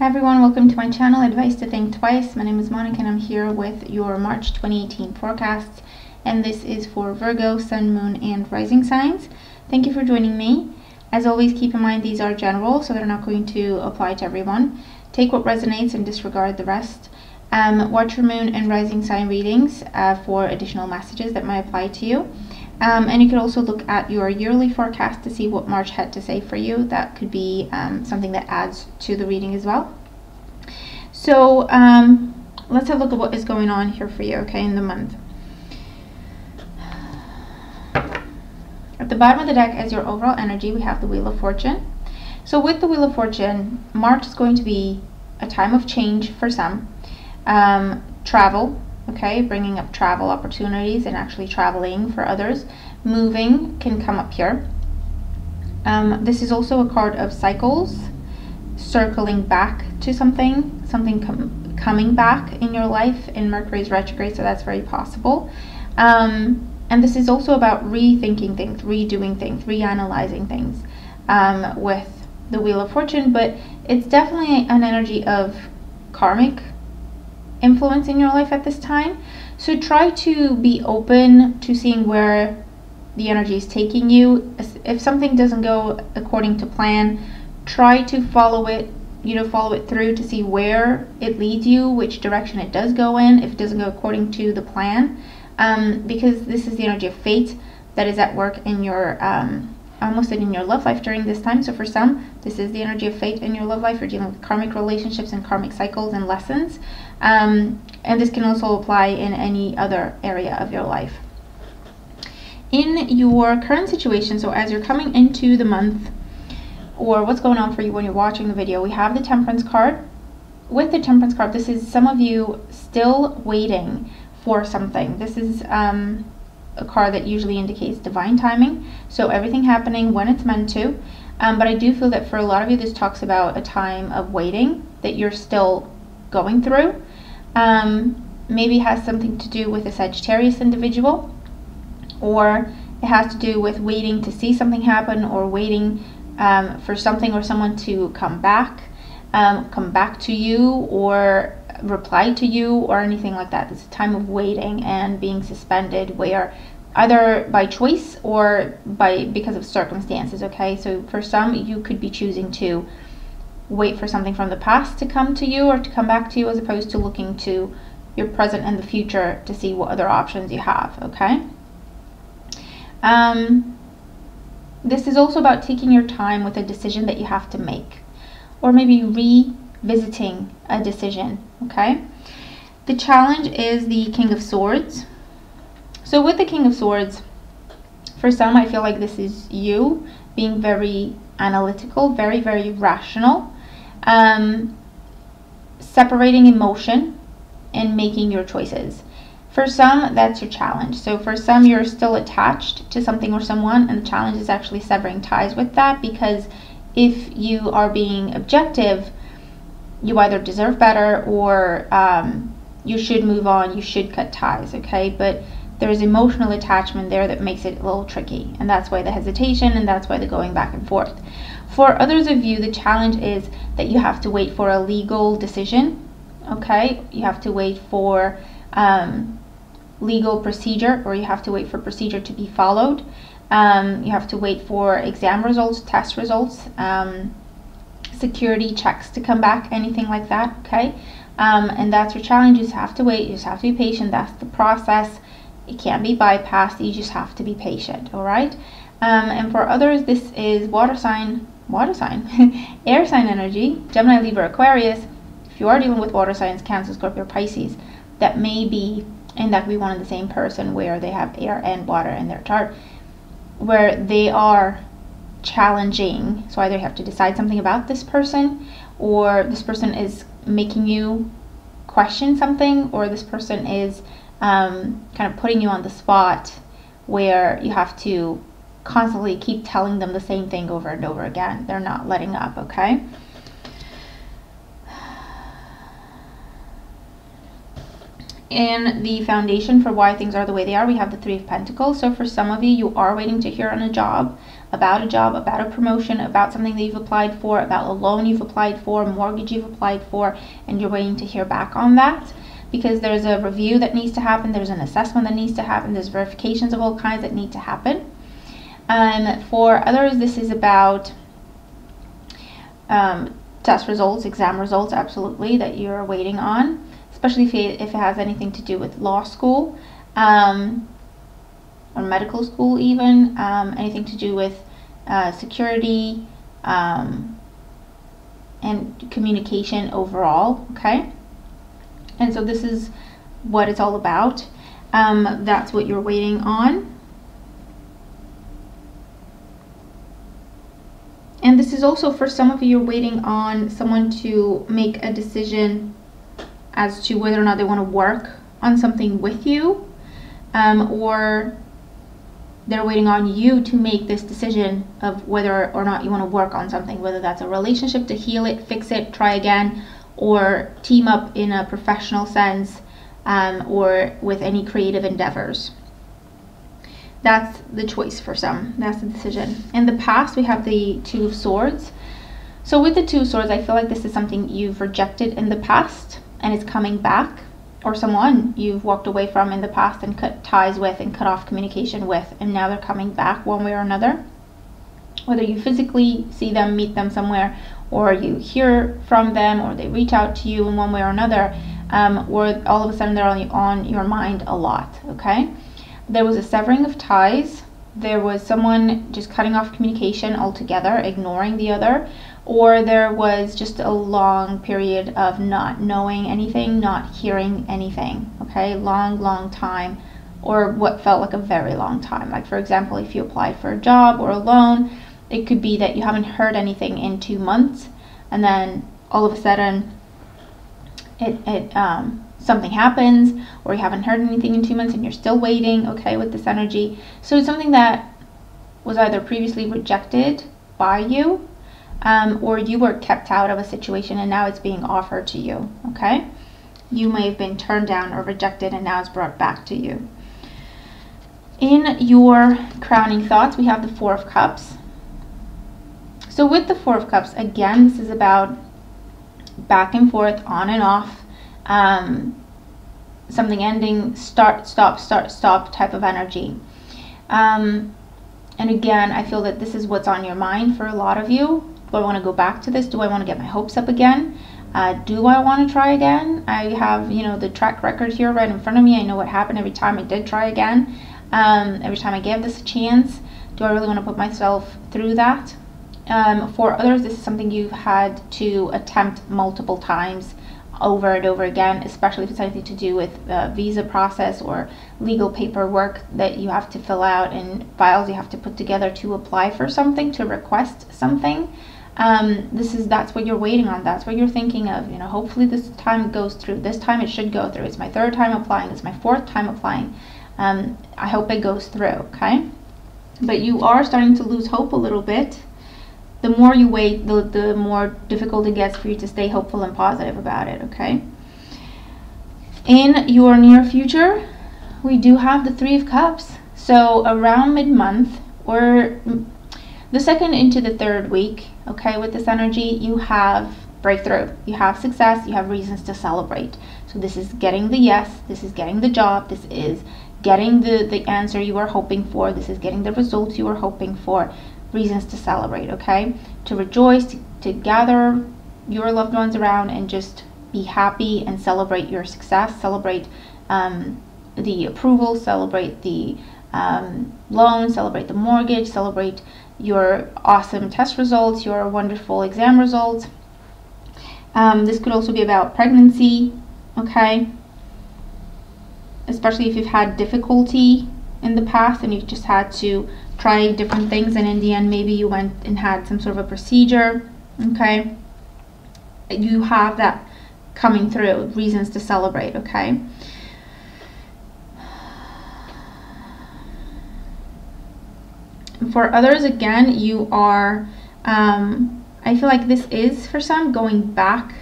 Hi everyone, welcome to my channel, Advice to Think Twice. My name is Monica and I'm here with your March 2018 forecasts, and this is for Virgo, Sun, Moon, and Rising signs. Thank you for joining me. As always, keep in mind these are general, so they're not going to apply to everyone. Take what resonates and disregard the rest. Watch your Moon and Rising sign readings for additional messages that might apply to you. And you could also look at your yearly forecast to see what March had to say for you. That could be something that adds to the reading as well. So let's have a look at what is going on here for you, okay, in the month. At the bottom of the deck as your overall energy, we have the Wheel of Fortune. So with the Wheel of Fortune, March is going to be a time of change for some. Travel, okay, bringing up travel opportunities and actually traveling for others. Moving can come up here. This is also a card of cycles, circling back to something coming back in your life in Mercury's retrograde, so that's very possible. And this is also about rethinking things, redoing things, reanalyzing things with the Wheel of Fortune, but it's definitely an energy of karmic influence in your life at this time. So try to be open to seeing where the energy is taking you. If something doesn't go according to plan, try to follow it, follow it through to see where it leads you, which direction it does go in, if it doesn't go according to the plan, because this is the energy of fate that is at work in your almost in your love life during this time. So for some, this is the energy of fate in your love life. You're dealing with karmic relationships and karmic cycles and lessons, and this can also apply in any other area of your life. In your current situation, so as you're coming into the month, or what's going on for you when you're watching the video, we have the Temperance card. With the Temperance card, this is some of you still waiting for something. This is a card that usually indicates divine timing, so everything happening when it's meant to. But I do feel that for a lot of you, this talks about a time of waiting that you're still going through. Maybe it has something to do with a Sagittarius individual, or it has to do with waiting to see something happen, or waiting for something or someone to come back to you, or reply to you, or anything like that. It's a time of waiting and being suspended, where either by choice or because of circumstances, okay? So for some, you could be choosing to wait for something from the past to come to you or to come back to you, as opposed to looking to your present and the future to see what other options you have, okay? This is also about taking your time with a decision that you have to make, or maybe revisiting a decision, okay? The challenge is the King of Swords. So with the King of Swords, for some, I feel like this is you being very analytical, very, very rational, separating emotion and making your choices. For some, that's your challenge. So for some, you're still attached to something or someone, and the challenge is actually severing ties with that, because if you are being objective, you either deserve better, or you should move on, you should cut ties, okay? But there's emotional attachment there that makes it a little tricky, and that's why the hesitation, and that's why the going back and forth. For others of you, the challenge is that you have to wait for a legal decision, okay? You have to wait for legal procedure, or you have to wait for procedure to be followed. You have to wait for exam results, test results, security checks to come back, anything like that, okay? And that's your challenge. You just have to wait, you just have to be patient. That's the process. It can't be bypassed. You just have to be patient, all right? And for others, this is water sign, air sign energy, Gemini, Libra, Aquarius. If you are dealing with water signs, Cancer, Scorpio, Pisces, that may be, and that could be one and the same person, where they have air and water in their chart, where they are challenging. So either you have to decide something about this person, or this person is making you question something, or this person is kind of putting you on the spot, where you have to constantly keep telling them the same thing over and over again. They're not letting up, okay? In the foundation for why things are the way they are, we have the Three of Pentacles. So for some of you, you are waiting to hear on a job, about a promotion, about something that you've applied for, about a loan you've applied for, a mortgage you've applied for, and you're waiting to hear back on that because there's a review that needs to happen, there's an assessment that needs to happen, there's verifications of all kinds that need to happen. For others, this is about test results, exam results, absolutely, that you're waiting on, especially if it has anything to do with law school or medical school even, anything to do with security and communication overall, okay? And so this is what it's all about. That's what you're waiting on. And this is also for some of you, you're waiting on someone to make a decision as to whether or not they want to work on something with you, or they're waiting on you to make this decision of whether or not you want to work on something, whether that's a relationship, to heal it, fix it, try again, or team up in a professional sense, or with any creative endeavors. That's the choice for some. That's the decision. In the past, we have the Two of Swords. So with the Two of Swords, I feel like this is something you've rejected in the past and it's coming back, or someone you've walked away from in the past and cut ties with and cut off communication with, and now they're coming back one way or another. Whether you physically see them, meet them somewhere, or you hear from them, or they reach out to you in one way or another, or all of a sudden they're on your mind a lot, okay? There was a severing of ties. There was someone just cutting off communication altogether, ignoring the other, or there was just a long period of not knowing anything, not hearing anything, okay? Long time, or what felt like a very long time. Like, for example, if you applied for a job or a loan, it could be that you haven't heard anything in 2 months, and then all of a sudden something happens, or you haven't heard anything in 2 months and you're still waiting, okay, with this energy. So it's something that was either previously rejected by you, or you were kept out of a situation and now it's being offered to you, okay? You may have been turned down or rejected and now it's brought back to you. In your crowning thoughts, we have the Four of Cups. So with the Four of Cups, again, this is about back and forth, on and off, something ending, start, stop type of energy. And again, I feel that this is what's on your mind for a lot of you. Do I want to go back to this? Do I want to get my hopes up again? Do I want to try again? I have, you know, the track record here right in front of me. I know what happened every time I did try again. Every time I gave this a chance. Do I really want to put myself through that? For others, this is something you've had to attempt multiple times, over and over again, especially if it's anything to do with visa process or legal paperwork that you have to fill out and files you have to put together to apply for something, to request something. That's what you're waiting on. That's what you're thinking of. You know, hopefully this time goes through. This time it should go through. It's my 3rd time applying. It's my 4th time applying. I hope it goes through, okay? But you are starting to lose hope a little bit. The more you wait, the more difficult it gets for you to stay hopeful and positive about it, okay? In your near future, we do have the Three of Cups. So around mid-month, or the 2nd into the 3rd week, okay, with this energy, you have breakthrough, you have success, you have reasons to celebrate. So this is getting the yes, this is getting the job, this is getting the answer you were hoping for, this is getting the results you were hoping for. Reasons to celebrate, okay? To rejoice, to gather your loved ones around and just be happy and celebrate your success, celebrate the approval, celebrate the loan, celebrate the mortgage, celebrate your awesome test results, your wonderful exam results. This could also be about pregnancy, okay? Especially if you've had difficulty in the past and you've just had to try different things, and in the end maybe you went and had some sort of a procedure, okay? You have that coming through, reasons to celebrate, okay? For others, again, you are, I feel like this is for some going back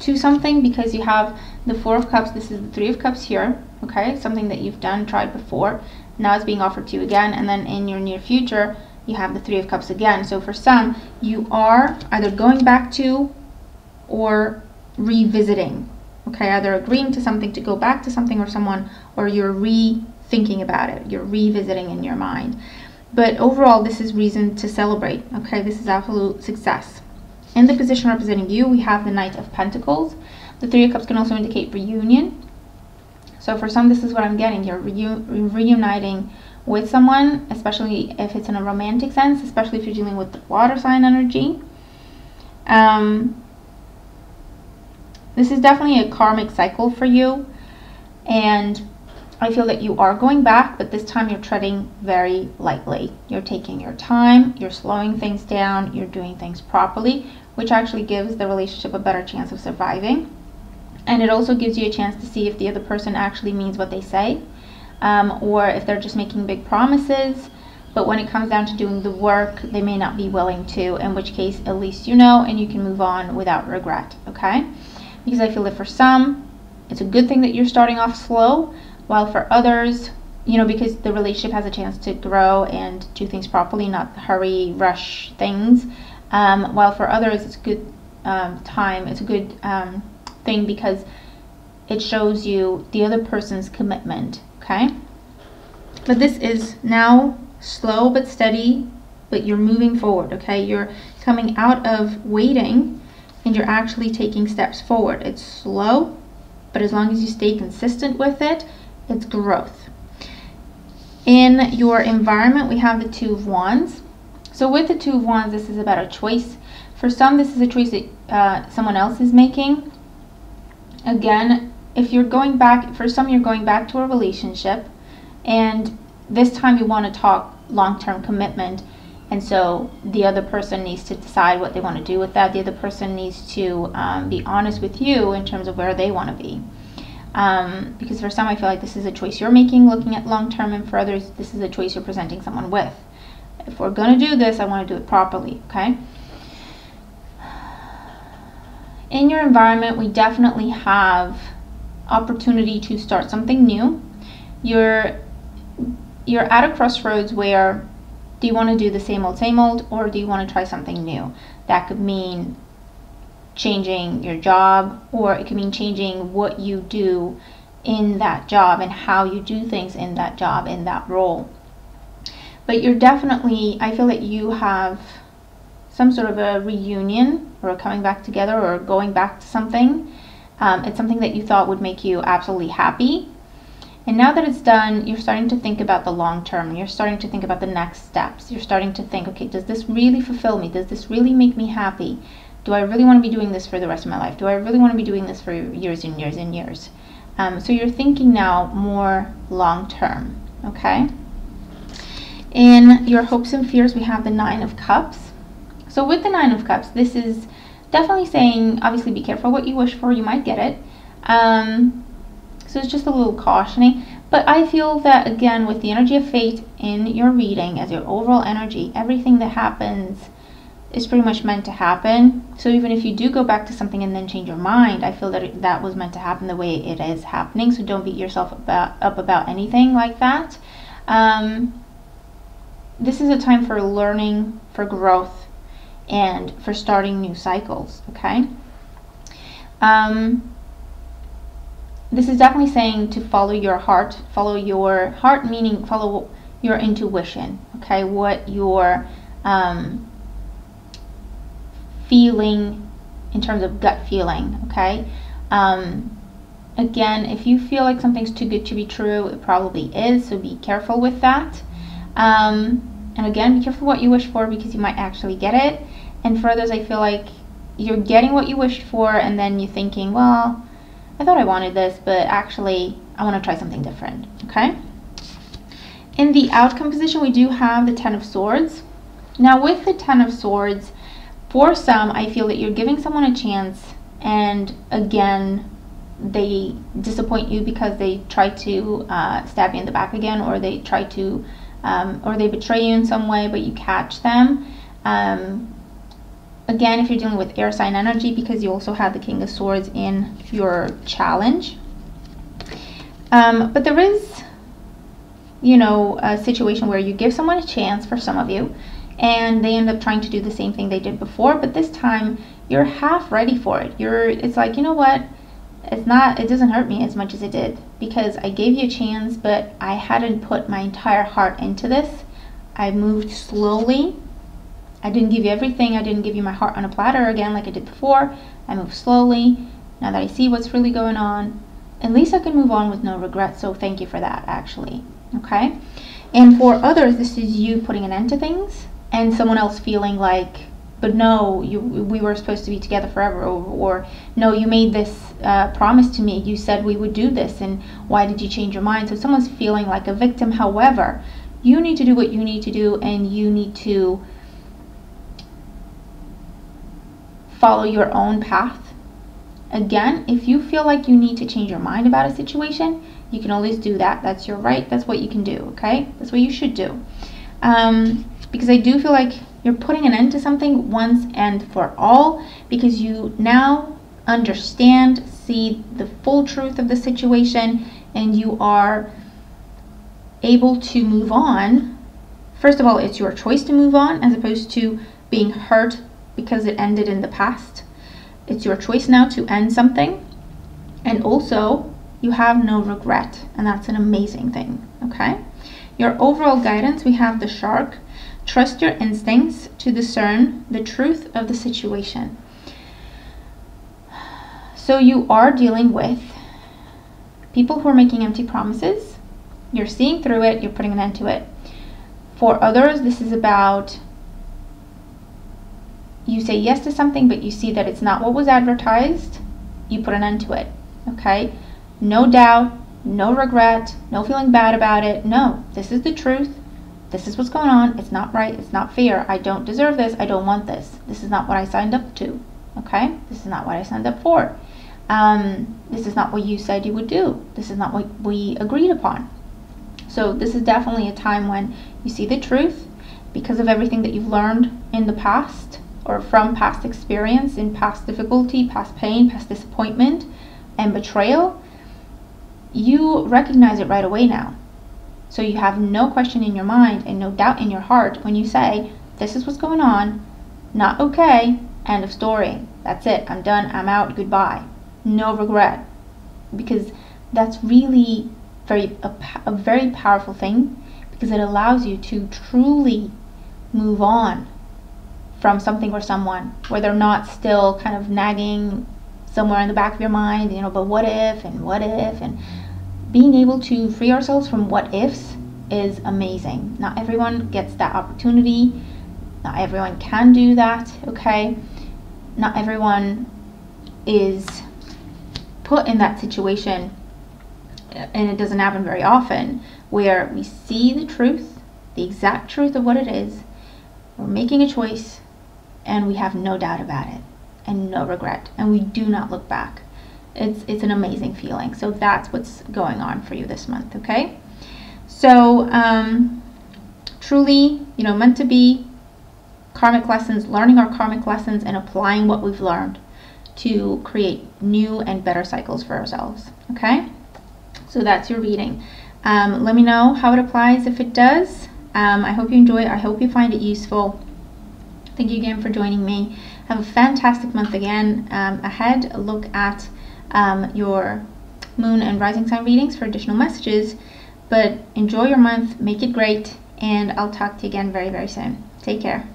to something, because you have the Four of Cups. This is the Three of Cups here, okay? Something that you've done, tried before. Now it's being offered to you again, and then in your near future, you have the Three of Cups again. So for some, you are either going back to or revisiting, okay? Either agreeing to something, to go back to something or someone, or you're rethinking about it. You're revisiting in your mind. But overall, this is reason to celebrate, okay? This is absolute success. In the position representing you, we have the Knight of Pentacles. The Three of Cups can also indicate reunion. So for some, this is what I'm getting. You're reuniting with someone, especially if it's in a romantic sense, especially if you're dealing with the water sign energy. This is definitely a karmic cycle for you. And I feel that you are going back, but this time you're treading very lightly. You're taking your time, you're slowing things down, you're doing things properly, which actually gives the relationship a better chance of surviving. And it also gives you a chance to see if the other person actually means what they say, or if they're just making big promises, but when it comes down to doing the work, they may not be willing to, in which case at least you know, and you can move on without regret, okay? Because I feel that for some, it's a good thing that you're starting off slow, while for others, you know, because the relationship has a chance to grow and do things properly, not hurry, rush things. While for others, it's a good time, it's a good thing because it shows you the other person's commitment, okay? But this is now slow but steady, but you're moving forward, okay? You're coming out of waiting and you're actually taking steps forward. It's slow, but as long as you stay consistent with it, it's growth. In your environment, we have the Two of Wands. So with the Two of Wands, this is about a choice. For some, this is a choice that someone else is making. Again, if you're going back, for some, you're going back to a relationship, and this time you want to talk long-term commitment, and so the other person needs to decide what they want to do with that. The other person needs to be honest with you in terms of where they want to be. Because for some, I feel like this is a choice you're making, looking at long-term, and for others, this is a choice you're presenting someone with. If we're going to do this, I want to do it properly, okay? In your environment, we definitely have opportunity to start something new. You're at a crossroads where, do you want to do the same old, or do you want to try something new? That could mean changing your job, or it could mean changing what you do in that job and how you do things in that job, in that role. But you're definitely, I feel that you have some sort of a reunion or a coming back together or going back to something. It's something that you thought would make you absolutely happy. And now that it's done, you're starting to think about the long term. You're starting to think about the next steps. You're starting to think, okay, does this really fulfill me? Does this really make me happy? Do I really want to be doing this for the rest of my life? Do I really want to be doing this for years and years and years? So you're thinking now more long term, okay? In your hopes and fears, we have the Nine of Cups. So with the Nine of Cups, this is definitely saying, obviously be careful what you wish for, you might get it. So it's just a little cautioning. But I feel that, again, with the energy of fate in your reading, as your overall energy, everything that happens is pretty much meant to happen. So even if you do go back to something and then change your mind, I feel that that was meant to happen the way it is happening. So don't beat yourself up about anything like that. This is a time for learning, for growth, and for starting new cycles, okay? This is definitely saying to follow your heart. Follow your heart, meaning follow your intuition, okay? What you're feeling in terms of gut feeling, okay? Again, if you feel like something's too good to be true, it probably is, so be careful with that. And again, be careful what you wish for, because you might actually get it. And for others, I feel like you're getting what you wished for, and then you're thinking, well, I thought I wanted this, but actually I want to try something different, okay? In the outcome position, we do have the Ten of Swords. Now with the Ten of Swords, for some, I feel that you're giving someone a chance, and again, they disappoint you because they try to stab you in the back again, or they try to, or they betray you in some way, but you catch them. Again, if you're dealing with air sign energy, because you also have the King of Swords in your challenge. But there is, you know, a situation where you give someone a chance, for some of you, and they end up trying to do the same thing they did before, but this time you're half ready for it. It's like, you know what, it doesn't hurt me as much as it did, because I gave you a chance, but I hadn't put my entire heart into this. I moved slowly. I didn't give you everything. I didn't give you my heart on a platter again like I did before. I moved slowly. Now that I see what's really going on, at least I can move on with no regret. So thank you for that, actually. Okay? And for others, this is you putting an end to things, and someone else feeling like, but no, we were supposed to be together forever, or no, you made this promise to me. You said we would do this, and why did you change your mind? So someone's feeling like a victim. However, you need to do what you need to do, and you need to follow your own path. Again, if you feel like you need to change your mind about a situation, you can always do that. That's your right. That's what you can do, okay? That's what you should do. Because I do feel like you're putting an end to something once and for all, because you now understand, see the full truth of the situation, and you are able to move on. First of all, it's your choice to move on, as opposed to being hurt because it ended in the past. It's your choice now to end something, and also you have no regret, and that's an amazing thing. Okay, your overall guidance, we have the Shark. Trust your instincts to discern the truth of the situation. So you are dealing with people who are making empty promises. You're seeing through it, you're putting an end to it. For others, this is about, you say yes to something, but you see that it's not what was advertised. You put an end to it. Okay? No doubt, no regret, no feeling bad about it. No, this is the truth. This is what's going on. It's not right. It's not fair. I don't deserve this. I don't want this. This is not what I signed up to. Okay? This is not what I signed up for. This is not what you said you would do. This is not what we agreed upon. So this is definitely a time when you see the truth because of everything that you've learned in the past, or from past experience, in past difficulty, past pain, past disappointment, and betrayal. You recognize it right away now. So you have no question in your mind and no doubt in your heart when you say, this is what's going on, not okay, end of story. That's it, I'm done, I'm out, goodbye. No regret. Because that's really a very powerful thing, because it allows you to truly move on from something or someone, where they're not still kind of nagging somewhere in the back of your mind, you know, but what if, and being able to free ourselves from what ifs is amazing. Not everyone gets that opportunity. Not everyone can do that, okay? Not everyone is put in that situation, and it doesn't happen very often, where we see the truth, the exact truth of what it is, we're making a choice, and we have no doubt about it, and no regret, and we do not look back. It's an amazing feeling. So that's what's going on for you this month, okay? So truly, you know, meant to be karmic lessons, learning our karmic lessons and applying what we've learned to create new and better cycles for ourselves, okay? So that's your reading. Let me know how it applies if it does. I hope you enjoy it. I hope you find it useful. Thank you again for joining me. Have a fantastic month again ahead. Look at your moon and rising sign readings for additional messages. But enjoy your month, make it great, and I'll talk to you again very, very soon. Take care.